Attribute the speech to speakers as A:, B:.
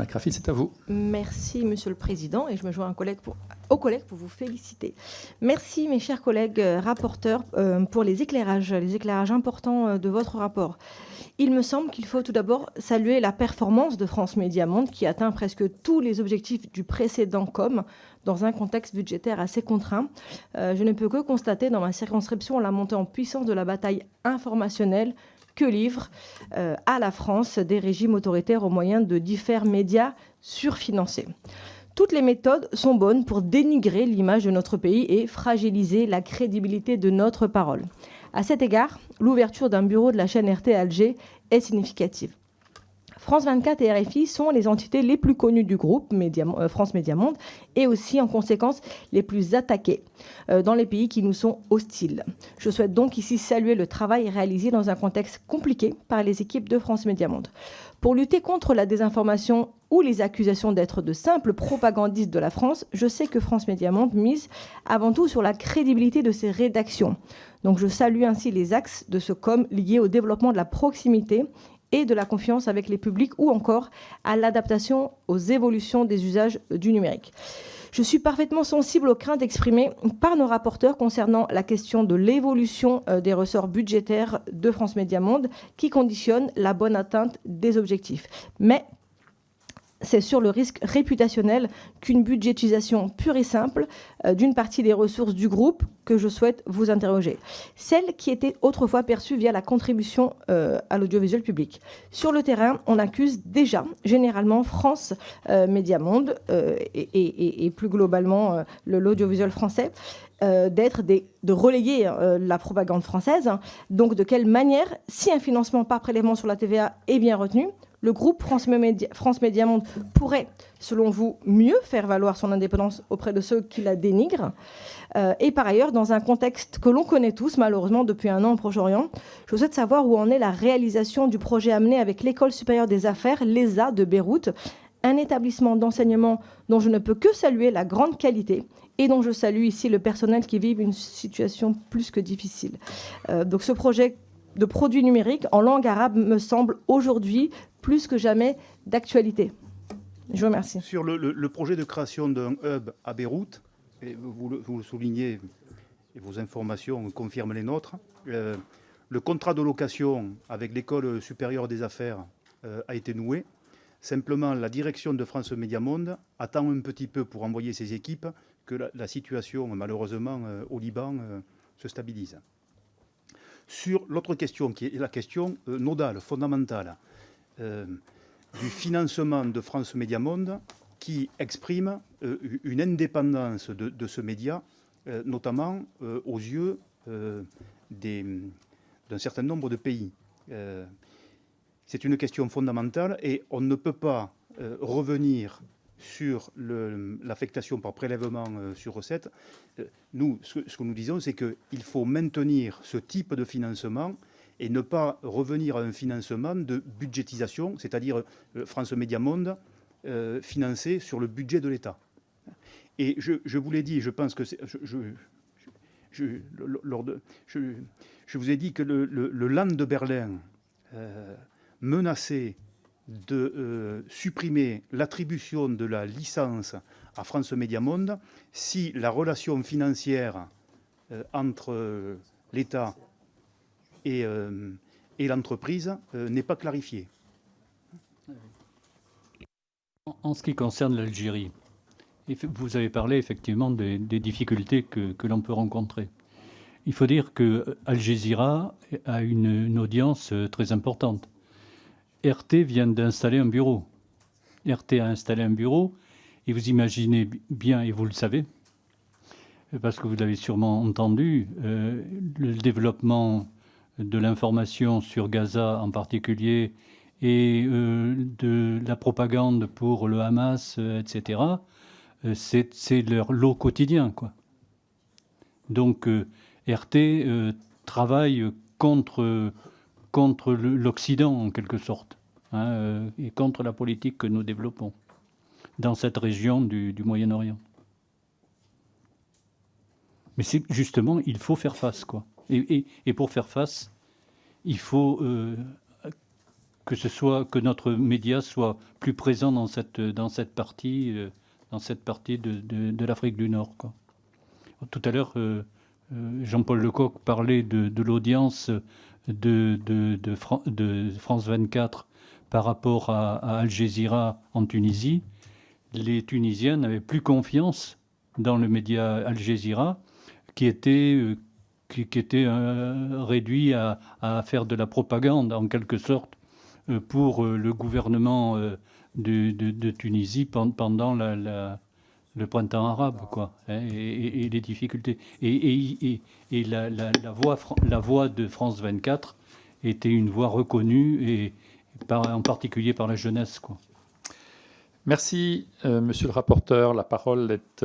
A: Macrafi, c'est à vous.
B: Merci, Monsieur le Président, et je me joins aux collègues pour vous féliciter. Merci, mes chers collègues rapporteurs, pour les éclairages importants de votre rapport. Il me semble qu'il faut tout d'abord saluer la performance de France Médias Monde, qui atteint presque tous les objectifs du précédent COM, dans un contexte budgétaire assez contraint. Je ne peux que constater dans ma circonscription la montée en puissance de la bataille informationnelle que livrent à la France des régimes autoritaires au moyen de divers médias surfinancés. Toutes les méthodes sont bonnes pour dénigrer l'image de notre pays et fragiliser la crédibilité de notre parole. À cet égard, l'ouverture d'un bureau de la chaîne RT à Alger est significative. France 24 et RFI sont les entités les plus connues du groupe France Médias Monde et aussi, en conséquence, les plus attaquées dans les pays qui nous sont hostiles. Je souhaite donc ici saluer le travail réalisé dans un contexte compliqué par les équipes de France Médias Monde. Pour lutter contre la désinformation ou les accusations d'être de simples propagandistes de la France, je sais que France Médias Monde mise avant tout sur la crédibilité de ses rédactions. Donc je salue ainsi les axes de ce COM liés au développement de la proximité et de la confiance avec les publics ou encore à l'adaptation aux évolutions des usages du numérique. Je suis parfaitement sensible aux craintes exprimées par nos rapporteurs concernant la question de l'évolution des ressorts budgétaires de France Médias Monde qui conditionnent la bonne atteinte des objectifs. Mais c'est sur le risque réputationnel qu'une budgétisation pure et simple d'une partie des ressources du groupe que je souhaite vous interroger. Celle qui était autrefois perçue via la contribution à l'audiovisuel public. Sur le terrain, on accuse déjà généralement France Médias Monde et plus globalement l'audiovisuel français de relayer la propagande française. Donc de quelle manière, si un financement par prélèvement sur la TVA est bien retenu, le groupe France Médias Monde pourrait, selon vous, mieux faire valoir son indépendance auprès de ceux qui la dénigrent. Et par ailleurs, dans un contexte que l'on connaît tous, malheureusement, depuis un an au Proche-Orient, je souhaite savoir où en est la réalisation du projet amené avec l'École supérieure des affaires, l'ESA de Beyrouth, un établissement d'enseignement dont je ne peux que saluer la grande qualité et dont je salue ici le personnel qui vit une situation plus que difficile. Donc ce projet de produits numériques en langue arabe me semble aujourd'hui plus que jamais d'actualité. Je vous remercie.
C: Sur le projet de création d'un hub à Beyrouth, et vous le soulignez, et vos informations confirment les nôtres, le contrat de location avec l'École supérieure des affaires a été noué. Simplement, la direction de France Médias Monde attend un petit peu pour envoyer ses équipes que la situation, malheureusement, au Liban se stabilise. Sur l'autre question, qui est la question nodale, fondamentale, du financement de France Médias Monde, qui exprime une indépendance de ce média, notamment aux yeux d'un certain nombre de pays. C'est une question fondamentale et on ne peut pas revenir sur l'affectation par prélèvement sur recette. Nous, ce que nous disons, c'est qu'il faut maintenir ce type de financement et ne pas revenir à un financement de budgétisation, c'est-à-dire France Médias Monde financé sur le budget de l'État. Et je vous l'ai dit, je pense que je vous ai dit que le Land de Berlin menaçait de supprimer l'attribution de la licence à France Médias Monde si la relation financière entre l'État et l'entreprise n'est pas clarifiée.
D: En ce qui concerne l'Algérie, vous avez parlé effectivement des difficultés que l'on peut rencontrer. Il faut dire que Al Jazeera a une audience très importante. RT vient d'installer un bureau. RT a installé un bureau et vous imaginez bien, et vous le savez, parce que vous l'avez sûrement entendu, le développement de l'information sur Gaza en particulier et de la propagande pour le Hamas, etc., c'est leur lot quotidien, quoi. Donc RT travaille contre l'Occident, en quelque sorte, et contre la politique que nous développons dans cette région du Moyen-Orient. Mais c'est justement, il faut faire face, quoi. Et pour faire face, il faut que notre média soit plus présent dans cette partie de l'Afrique du Nord, quoi. Tout à l'heure, Jean-Paul Lecoq parlait de l'audience de France 24 par rapport à Al Jazeera en Tunisie. Les Tunisiens n'avaient plus confiance dans le média Al Jazeera, qui était réduit à faire de la propagande, en quelque sorte, pour le gouvernement de Tunisie pendant le printemps arabe, quoi, hein, et les difficultés. Et la voix de France 24 était une voix reconnue, et en particulier par la jeunesse, quoi.
A: Merci, monsieur le rapporteur. La parole est